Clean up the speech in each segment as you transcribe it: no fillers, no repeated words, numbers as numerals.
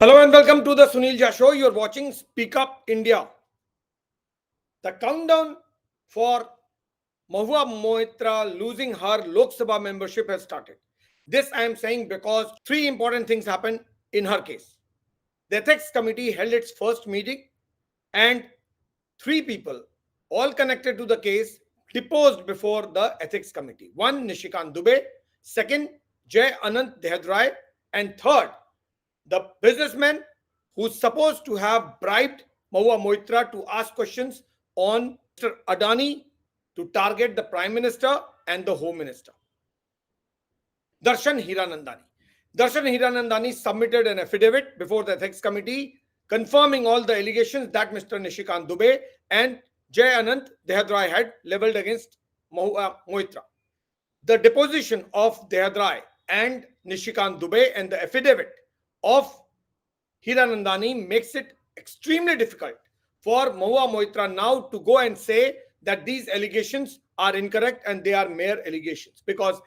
Hello and welcome to the Sunil Jha Show. You're watching Speak Up India. The countdown for Mahua Moitra losing her Lok Sabha membership has started. This I am saying because three important things happened in her case. The ethics committee held its first meeting and three people, all connected to the case, deposed before the ethics committee. One, Nishikant Dubey. Second, Jay Anant Dehadrai. And third, the businessman who's supposed to have bribed Mahua Moitra to ask questions on Mr. Adani to target the Prime Minister and the Home Minister. Darshan Hiranandani. Darshan Hiranandani submitted an affidavit before the ethics committee confirming all the allegations that Mr. Nishikant Dubey and Jay Anant Dehadrai had leveled against Mahua Moitra. The deposition of Dehadrai and Nishikant Dubey and the affidavit of Hiranandani makes it extremely difficult for Mahua Moitra now to go and say that these allegations are incorrect and they are mere allegations, because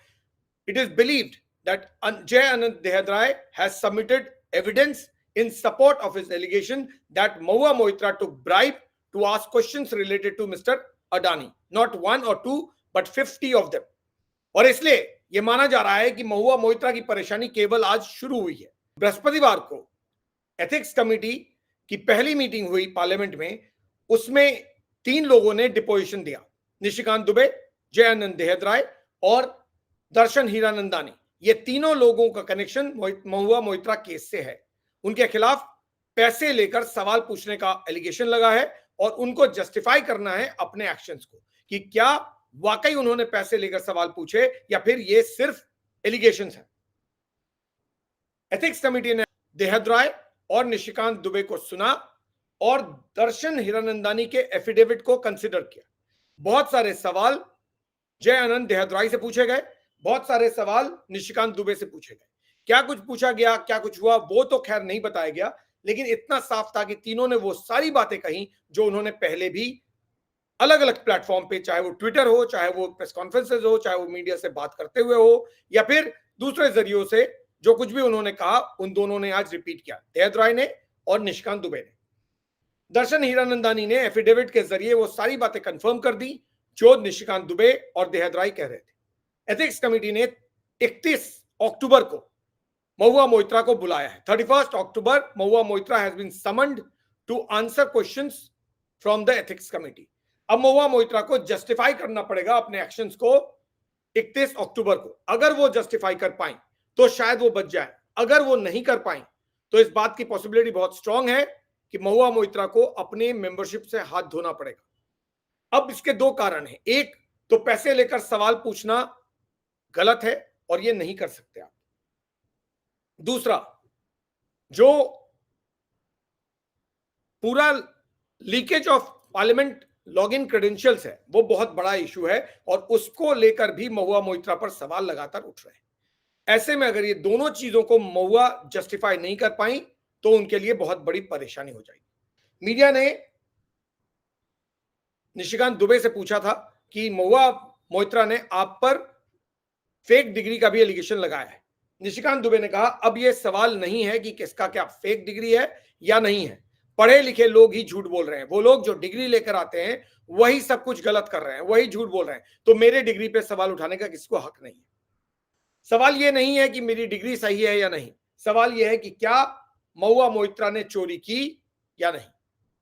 it is believed that Jay Anant Dehadrai has submitted evidence in support of his allegation that Mahua Moitra took bribe to ask questions related to Mr. Adani. Not one or two, but 50 of them. और इसलिए यह माना जा रहा है कि महुआ मोइत्रा की परेशानी केवल आज शुरू हुई है। बृहस्पतिवार को एथिक्स कमेटी की पहली मीटिंग हुई पार्लियामेंट में, उसमें तीन लोगों ने डिपोजिशन दिया, निशिकांत दुबे, जय आनंद देहदराय और दर्शन हीरानंदानी। ये तीनों लोगों का कनेक्शन महुआ मोइत्रा केस से है। उनके खिलाफ पैसे लेकर सवाल पूछने का एलिगेशन लगा है और उनको जस्टिफाई करना है अपने एक्शंस को कि क्या वाकई उन्होंने पैसे लेकर सवाल पूछे या फिर ये सिर्फ एलिगेशंस हैं। एथिक्स कमेटी ने देहदराय और निशिकांत दुबे को सुना और दर्शन हिरानंदानी के एफिडेविट को कंसिडर किया। बहुत सारे सवाल जय आनंद देहदराय से पूछे गए, बहुत सारे सवाल निशिकांत दुबे से पूछे गए। क्या कुछ पूछा गया, क्या कुछ हुआ, वो तो खैर नहीं बताया गया, लेकिन इतना साफ था कि तीनों ने वो सारी बातें कही जो उन्होंने पहले भी अलग अलग प्लेटफॉर्म पे, चाहे वो ट्विटर हो, चाहे वो प्रेस कॉन्फ्रेंसेज हो, चाहे वो मीडिया से बात करते हुए हो या फिर दूसरे जरियों से, जो कुछ भी उन्होंने कहा उन दोनों ने आज रिपीट किया, देहदराय ने और निशिकांत दुबे ने। दर्शन हीरानंदानी ने एफिडेविट के जरिए वो सारी बातें कंफर्म कर दी जो निशिकांत दुबे और देहदराय कह रहे थे। एथिक्स कमेटी ने 31 अक्टूबर को महुआ मोइत्रा को बुलाया है। 31 October Mahua Moitra has been summoned to answer questions from the ethics committee. अब महुआ मोइत्रा को जस्टिफाई करना पड़ेगा अपने एक्शंस को 31 अक्टूबर को। अगर वो जस्टिफाई कर पाए तो शायद वो बच जाए, अगर वो नहीं कर पाए तो इस बात की पॉसिबिलिटी बहुत स्ट्रांग है कि महुआ मोइत्रा को अपने मेंबरशिप से हाथ धोना पड़ेगा। अब इसके दो कारण हैं। एक तो पैसे लेकर सवाल पूछना गलत है और ये नहीं कर सकते आप। दूसरा, जो पूरा leakage of parliament login credentials है वो बहुत बड़ा इशू है और उसको लेकर भी महुआ मोइत्रा पर सवाल लगातार उठ रहे हैं। ऐसे में अगर ये दोनों चीजों को महुआ जस्टिफाई नहीं कर पाई तो उनके लिए बहुत बड़ी परेशानी हो जाएगी। मीडिया ने निशिकांत दुबे से पूछा था कि महुआ मोइत्रा ने आप पर फेक डिग्री का भी एलिगेशन लगाया है। निशिकांत दुबे ने कहा अब ये सवाल नहीं है कि किसका क्या फेक डिग्री है या नहीं है, पढ़े लिखे लोग ही झूठ बोल रहे हैं। वो लोग जो डिग्री लेकर आते हैं वही सब कुछ गलत कर रहे हैं, वही झूठ बोल रहे हैं। तो मेरे डिग्री पे सवाल उठाने का किसको हक नहीं है। सवाल ये नहीं है कि मेरी डिग्री सही है या नहीं, सवाल ये है कि क्या महुआ मोइत्रा ने चोरी की या नहीं,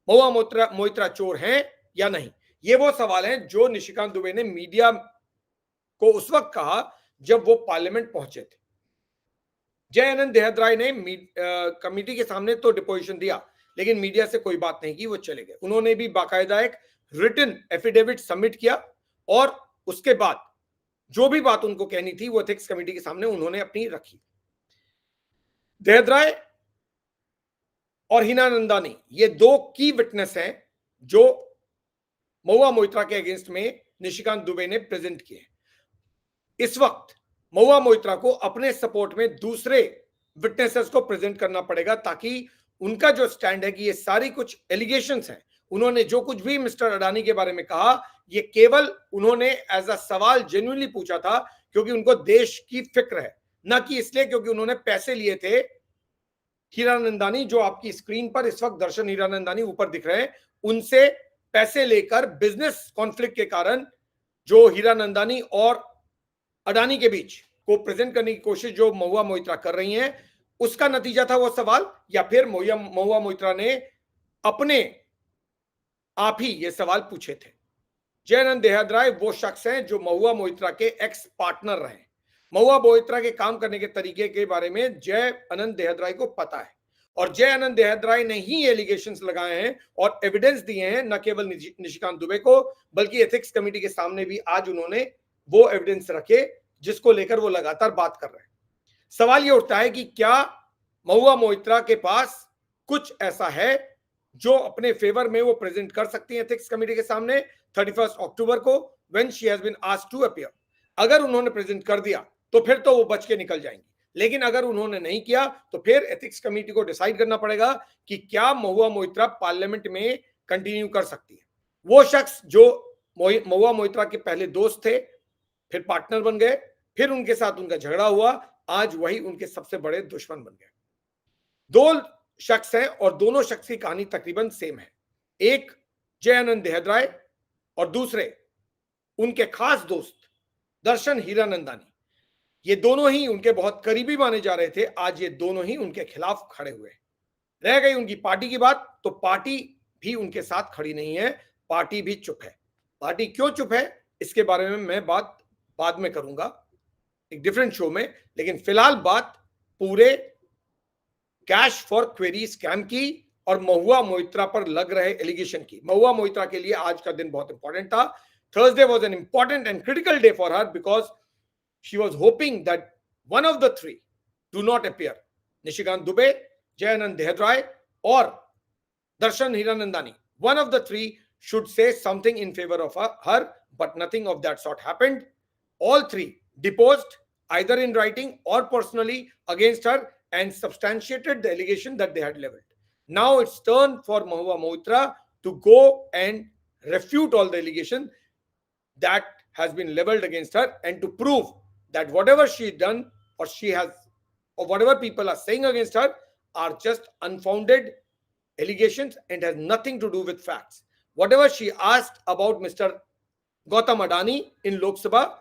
महुआ मोइत्रा चोर हैं या नहीं। ये वो सवाल हैं जो निशिकांत दुबे ने मीडिया को उस वक्त कहा जब वो पार्लियामेंट पहुंचे थे। जय आनंद देहदराय ने कमेटी के सामने तो डिपोजिशन दिया, लेकिन मीडिया से कोई बात नहीं की, वो चले गए। उन्होंने भी बाकायदा एक रिटन एफिडेविट सबमिट किया और उसके बाद जो भी बात उनको कहनी थी वो एथिक्स कमेटी के सामने उन्होंने अपनी रखी। देहदराय और हिरानंदानी ये दो की विटनेस हैं जो महुआ मोइत्रा के अगेंस्ट में निशिकांत दुबे ने प्रेजेंट किए। इस वक्त महुआ मोइत्रा को अपने सपोर्ट में दूसरे विटनेसेस को प्रेजेंट करना पड़ेगा ताकि उनका जो स्टैंड है कि ये सारी कुछ एलिगेशंस हैं, उन्होंने जो कुछ भी मिस्टर अडानी के बारे में कहा ये केवल उन्होंने एज अ सवाल जेन्युइनली पूछा था क्योंकि उनको देश की फिक्र है, ना कि इसलिए क्योंकि उन्होंने पैसे लिए थे हीरानंदानी, जो आपकी स्क्रीन पर इस वक्त दर्शन हीरानंदानी ऊपर दिख रहे हैं, उनसे पैसे लेकर बिजनेस कॉन्फ्लिक्ट के कारण जो हीरानंदानी और अडानी के बीच को प्रेजेंट करने की कोशिश जो महुआ मोइत्रा कर रही हैं, उसका नतीजा था वो सवाल, या फिर महुआ मोइत्रा ने अपने आप ही ये सवाल पूछे थे? जय आनंद देहद्राय वो शख्स हैं जो महुआ मोइत्रा के एक्स पार्टनर रहे। महुआ मोइत्रा के काम करने के तरीके के बारे में जय आनंद देहद्राय को पता है, और जय आनंद देहद्राय ने ही एलिगेशंस लगाए हैं और एविडेंस दिए हैं, न केवल निशिकांत दुबे को, बल्कि एथिक्स कमेटी के सामने भी आज उन्होंने वो एविडेंस रखे जिसको लेकर वो लगातार बात कर रहे हैं। सवाल ये उठता है कि क्या महुआ मोइत्रा के पास कुछ ऐसा है जो अपने फेवर में वो प्रेजेंट कर सकती है एथिक्स कमेटी के सामने 31 अक्टूबर को, when she has been asked to appear. अगर उन्होंने प्रेजेंट कर दिया तो फिर तो वो बच के निकल जाएंगी, लेकिन अगर उन्होंने नहीं किया तो फिर एथिक्स कमेटी को डिसाइड करना पड़ेगा कि क्या महुआ मोइत्रा पार्लियामेंट में कंटिन्यू कर सकती है। वो शख्स जो महुआ मोइत्रा के पहले दोस्त थे, फिर पार्टनर बन गए, फिर उनके साथ उनका झगड़ा हुआ, आज वही उनके सबसे बड़े दुश्मन बन गए। दो शख्स हैं और दोनों शख्स की कहानी तकरीबन सेम है। एक जय आनंद देहद्राय और दूसरे उनके खास दोस्त दर्शन हीरानंदानी। ये दोनों ही उनके बहुत करीबी माने जा रहे थे, आज ये दोनों ही उनके खिलाफ खड़े हुए। रह गई उनकी पार्टी की बात, तो पार्टी भी उनके साथ खड़ी नहीं है, पार्टी भी चुप है। पार्टी क्यों चुप है इसके बारे में मैं बात बाद में करूंगा एक डिफरेंट शो में, लेकिन फिलहाल बात पूरे कैश फॉर क्वेरी स्कैम की और महुआ मोइत्रा पर लग रहे एलिगेशन की। महुआ मोइत्रा के लिए आज का दिन बहुत इंपॉर्टेंट था। Thursday was an important and critical day for her because she was hoping that one of the three do not appear, Nishikant Dubey, जय आनंद देहद्राय और दर्शन Hiranandani, one of the three should say something in favor of her, but nothing of that sort happened. All three deposed either in writing or personally against her and substantiated the allegation that they had leveled. Now it's turn for Mahua Moitra to go and refute all the allegation that has been leveled against her and to prove that whatever she done or she has or whatever people are saying against her are just unfounded allegations and has nothing to do with facts. Whatever she asked about Mr. Gautam Adani in Lok Sabha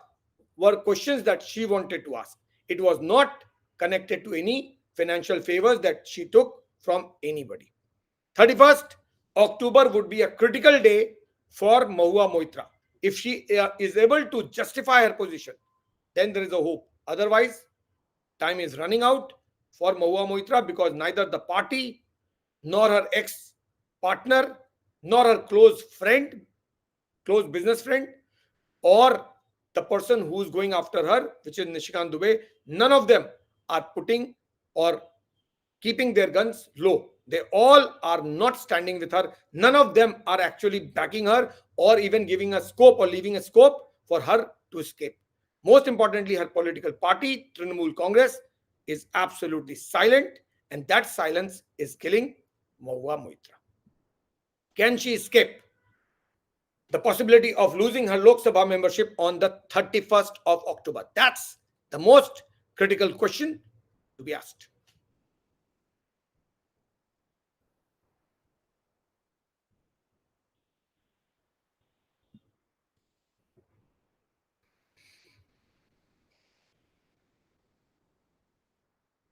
were questions that she wanted to ask. It was not connected to any financial favors that she took from anybody. 31st October would be a critical day for Mahua Moitra. If she is able to justify her position, then there is a hope. Otherwise, time is running out for Mahua Moitra because neither the party nor her ex-partner, nor her close friend, close business friend, or the person who is going after her, which is Nishikant Dubey, none of them are putting or keeping their guns low. They all are not standing with her. None of them are actually backing her or even giving a scope or leaving a scope for her to escape. Most importantly, her political party, Trinamool Congress, is absolutely silent, and that silence is killing Mahua Moitra. Can she escape the possibility of losing her Lok Sabha membership on the 31st of October? That's the most critical question to be asked.